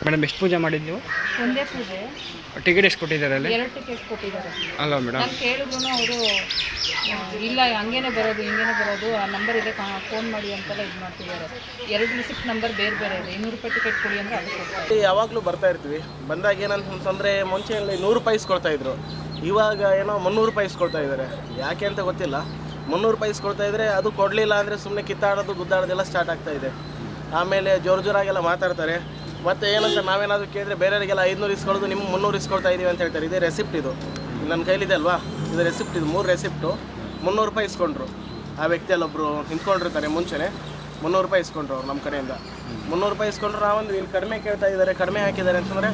Madam ಎಷ್ಟು ಪೂಜೆ ಮಾಡಿದ್ದು ನೀವು? ಒಂದೇ ಪೂಜೆ. ಟಿಕೆಟ್ ಎಷ್ಟು ಕೊಟ್ಟಿದ್ದಾರೆ ಅಲ್ಲಿ? 2 ಟಿಕೆಟ್ ಕೊಟ್ಟಿದ್ದಾರೆ. ಅಲ್ಲ ಮೇಡಮ್, ನಾನು ಕೇಳಿದ್ರು ಅವರು ಇಲ್ಲ ಹಂಗೇನೆ ಬರೋದು ಹಿಂಗೇನೆ ಬರೋದು, ಆ ನಂಬರ್ ಇದೆ ಫೋನ್ ಮಾಡಿ ಅಂತೆಲ್ಲ ಇದು ಮಾಡ್ತಿದ್ದಾರೆ. 2 ರಿಸಿಪ್ಟ್ ನಂಬರ್ ಬೇರೆ ಬೇರೆ ಇದೆ. 200 ರೂಪಾಯಿ ಟಿಕೆಟ್ ಕೊಡಿ ಅಂದರೆ ಅದು ಕೊಡ್ತಾರೆ. ಯಾವಾಗಲೂ ಬರ್ತಾ ಇರ್ತೀವಿ. ಬಂದಾಗ ಏನಂತಂದರೆ ಮುಂಚೆ 100 ರೂಪಾಯಿ ಇಸ್ಕೊಳ್ತಾ ಇದ್ರು, ಇವಾಗ ಏನೋ 300 ರೂಪಾಯಿ ಇಸ್ಕೊಳ್ತಾ ಇದ್ದಾರೆ. ಯಾಕೆ ಅಂತ ಗೊತ್ತಿಲ್ಲ. 300 ರೂಪಾಯಿ ಇಸ್ಕೊಳ್ತಾ ಇದ್ದರೆ ಅದು ಕೊಡಲಿಲ್ಲ ಅಂದರೆ ಸುಮ್ಮನೆ ಕಿತ್ತಾಡೋದು ಗುದ್ದಾಡೋದೆಲ್ಲ ಸ್ಟಾರ್ಟ್ ಆಗ್ತಾ ಇದೆ. ಆಮೇಲೆ ಜೋರಾಗೆಲ್ಲ ಮಾತಾಡ್ತಾರೆ. ಮತ್ತು ಏನಂತ ನಾವೇನಾದರೂ ಕೇಳಿದ್ರೆ ಬೇರೆಯವರಿಗೆಲ್ಲ 500 ಇಸ್ಕೊಳ್ಳೋದು, ನಿಮ್ಮ 300 ಇಸ್ಕೊಳ್ತಾ ಇದ್ದೀವಿ ಅಂತ ಹೇಳ್ತಾರೆ. ಇದೇ ರೆಸಿಪ್ಟ್ ಇದು ನನ್ನ ಕೈಲಿದೆ ಅಲ್ವಾ, ಇದು ರೆಸಿಪ್ಟ್. ಇದು 3 ರೆಸಿಪ್ಟು 300 ರೂಪಾಯಿ ಇಸ್ಕೊಂಡ್ರು. ಆ ವ್ಯಕ್ತಿಯಲ್ಲಿ ಒಬ್ಬರು ನಿಂತ್ಕೊಂಡಿರ್ತಾರೆ ಮುಂಚೆನೇ 300 ರೂಪಾಯಿ ಇಸ್ಕೊಂಡ್ರು ಅವ್ರು ನಮ್ಮ ಕಡೆಯಿಂದ. 300 ರೂಪಾಯಿ ಇಸ್ಕೊಂಡ್ರು. ನಾವೊಂದು ಇಲ್ಲಿ ಕಡಿಮೆ ಕೇಳ್ತಾ ಇದ್ದಾರೆ, ಕಡಿಮೆ ಹಾಕಿದ್ದಾರೆ ಅಂತಂದರೆ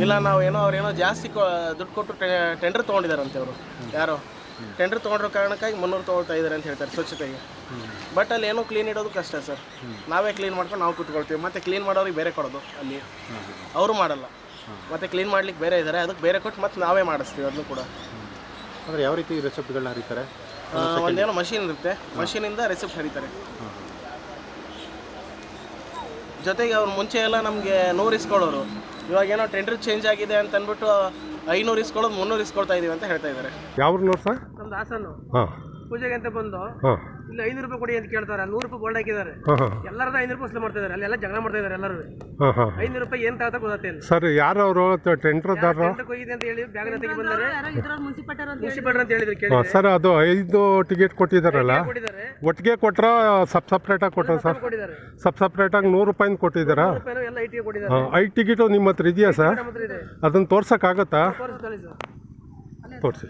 ಇಲ್ಲ ನಾವು ಅವ್ರೇನೋ ಜಾಸ್ತಿ ದುಡ್ಡು ಕೊಟ್ಟು ಟೆಂಡರ್ ತೊಗೊಂಡಿದ್ದಾರಂತೆ ಅವರು. ಯಾರೋ ಟೆಂಡರ್ ತೊಗೊಂಡ್ರೋ ಕಾರಣಕ್ಕಾಗಿ 300 ತೊಗೊಳ್ತಾ ಇದ್ದಾರೆ ಅಂತ ಹೇಳ್ತಾರೆ ಸ್ವಚ್ಛತೆಗೆ. ಬಟ್ ಅಲ್ಲಿ ಏನೋ ಕ್ಲೀನ್ ಇಡೋದು ಕಷ್ಟ ಸರ್. ನಾವೇ ಕ್ಲೀನ್ ಮಾಡ್ಕೊಂಡು ನಾವು ಕೂತ್ಕೊಳ್ತೀವಿ. ಮತ್ತು ಕ್ಲೀನ್ ಮಾಡೋರಿಗೆ ಬೇರೆ ಕೊಡೋದು ಅಲ್ಲಿ, ಅವರು ಮಾಡಲ್ಲ. ಮತ್ತು ಕ್ಲೀನ್ ಮಾಡ್ಲಿಕ್ಕೆ ಬೇರೆ ಇದ್ದಾರೆ, ಅದಕ್ಕೆ ಬೇರೆ ಕೊಟ್ಟು ಮತ್ತು ನಾವೇ ಮಾಡಿಸ್ತೀವಿ ಅದನ್ನು ಕೂಡ. ಅಂದರೆ ಯಾವ ರೀತಿ ರೆಸಿಪ್ಟ್ಗಳನ್ನ ಹರಿತಾರೆ? ಒಂದೇನೋ ಮಷಿನ್ ಇರುತ್ತೆ, ಮಷಿನಿಂದ ರೆಸಿಪ್ಟ್ ಹರಿತಾರೆ. ಜೊತೆಗೆ ಅವ್ರು ಮುಂಚೆ ಎಲ್ಲ ನಮಗೆ 100 ಇಸ್ಕೊಳ್ಳೋರು, ಇವಾಗ ಏನೋ ಟೆಂಡರ್ ಚೇಂಜ್ ಆಗಿದೆ ಅಂತ ಅಂದ್ಬಿಟ್ಟು 500 ಇಸ್ಕೊಳ್ಳೋದು 300 ಇಸ್ಕೊಳ್ತಾ ಇದೀವಿ ಅಂತ ಹೇಳ್ತಾ ಇದ್ದಾರೆ. ಯಾವ ಸರ್? ನಮ್ದು ಹಾಸನ್ನು. ಹಾಂ, ಪೂಜೆಗೆ ಅಂತ ಬಂದು ಇಲ್ಲಿ 500 ರೂಪಾಯಿ ಕೊಡಿ ಅಂತ ಕೇಳ್ತಾರೆ. 100 ರೂಪಾಯಿ ಬೋಲ್ಡ್ ಹಾಕಿದ್ದಾರೆ. ಎಲ್ಲರದ್ದು 500 ರೂಪಾಯಿ ವಸೂಲು ಮಾಡ್ತಾ ಇದ್ದಾರೆ. ಅಲ್ಲೆಲ್ಲ ಜಗಳ ಮಾಡ್ತಾ ಇದ್ದಾರೆ ಎಲ್ಲರೂ. 500 ರೂಪಾಯಿ ಏನು ತಗೋತಾ ಗೊತ್ತಾಗ್ತಿಲ್ಲ ಸರ್. ಯಾರು ಅವರು ಟೆಂಡರ್ದಾರರು? ಹೋಗಿದೆ ಅಂತ ಹೇಳಿ ಬ್ಯಾಗ್ನ ತೆಗಿ ಬಂದರೆ ಮುನ್ಸಿಪಾಲ್ಟಿ ಅಂತ ಹೇಳಿದ್ರು. ಕೇಳಿ ಸರ್, ಅದು 5 ಟಿಕೆಟ್ ಕೊಟ್ಟಿದ್ದಾರಲ್ಲ, ಕೊಟ್ಟಿದ್ದಾರೆ. ಒಟ್ಟಿಗೆ ಕೊಟ್ಟರೆ ಸಪ್ರೇಟಾಗಿ ಕೊಟ್ಟರು ಸರ್? ಕೊಟ್ಟಿದ್ದಾರೆ. ಸಪ್ರೇಟಾಗಿ 100 ರೂಪಾಯಿನ ಕೊಟ್ಟಿದ್ದಾರಾ? ಎಲ್ಲ ಐಟಿಗೆ ಕೊಟ್ಟಿದ್ದಾರೆ. 5 ಟಿಕೆಟು ನಿಮ್ಮ ಹತ್ರ ಇದೆಯಾ ಸರ್? ನಮ್ಮ ಹತ್ರ ಇದೆ. ಅದನ್ನು ತೋರ್ಸೋಕ್ಕಾಗತ್ತಾ? ತೋರಿಸ್ತಾಳೆ ಸರ್. ತೋರಿಸಿ.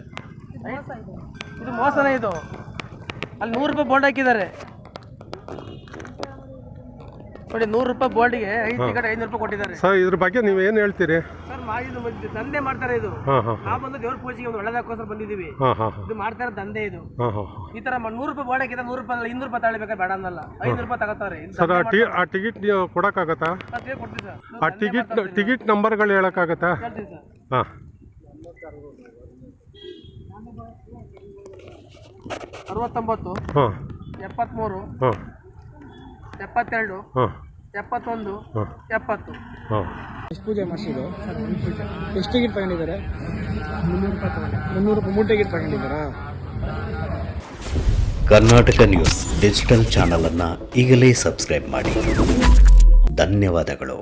ಇದು ಮೋಸನೇ ಇದು. ಅಲ್ಲಿ 100 ರೂಪಾಯಿ ಬೋಲ್ಡ್ ಹಾಕಿದ್ದಾರೆ ನೋಡಿ. 100 ರೂಪಾಯಿ ಬೋಲ್ಡ್ಗೆ 5 ಟಿಕೆಟ್ 500 ರೂಪಾಯಿ ಕೊಟ್ಟಿದ್ದಾರೆ ಸರ್. ಇದ್ರ ಬಗ್ಗೆ ನೀವು ಏನು ಹೇಳ್ತೀರಿ ಸರ್? ಇದು ದಂಧೆ ಮಾಡ್ತಾರೆ ಇದು. ನಾವು ಬಂದು ದೇವ್ರ ಪೂಜೆಗೆ ಒಂದು ಒಳ್ಳೆದಾಕೋಸ್ಕರ ಬಂದಿದ್ದೀವಿ. ಇದು ಮಾಡ್ತಾರೆ ದಂಧೆ ಇದು. ಈ ತರ 100 ರೂಪಾಯಿ ಬೋಲ್ಡ್ ಹಾಕಿದ್ರೆ 100 ರೂಪಾಯಿ 200 ರೂಪಾಯಿ ತಗೊಳ್ಬೇಕಾದ್ರೆ ಬೇಡ ಅನ್ನಲ್ಲ. 500 ರೂಪಾಯಿ ತಗೋತಾರೆ ಸರ್. ಆ ಟಿಕೆಟ್ ನೀವು ಕೊಡೋಕ್ಕಾಗತ್ತಾ? ಕೊಡ್ತೀವಿ ಸರ್. ಆ ಟಿಕೆಟ್ ನಂಬರ್ಗಳು ಹೇಳೋಕ್ಕಾಗತ್ತಾ? ಹೇಳ್ತೀವಿ ಸರ್. ಹಾಂ, 69 ಹಾಂ, 73 ಹಾಂ, 72 ಹಾಂ, 71 70. ಹಾಂ. ಎಷ್ಟು ಪೂಜೆ ಮಾಡಿಸಿದ್ದು? ಎಷ್ಟು ಟಿಕೆಟ್ ತಗೊಂಡಿದ್ದಾರೆ? 300 ರೂಪಾಯಿ ತಗೊಂಡೆ. 300 ರೂಪಾಯಿ 3 ಟಿಕೆಟ್ ತಗೊಂಡಿದ್ದಾರಾ? ಕರ್ನಾಟಕ ನ್ಯೂಸ್ ಡಿಜಿಟಲ್ ಚಾನಲನ್ನು ಈಗಲೇ ಸಬ್ಸ್ಕ್ರೈಬ್ ಮಾಡಿ. ಧನ್ಯವಾದಗಳು.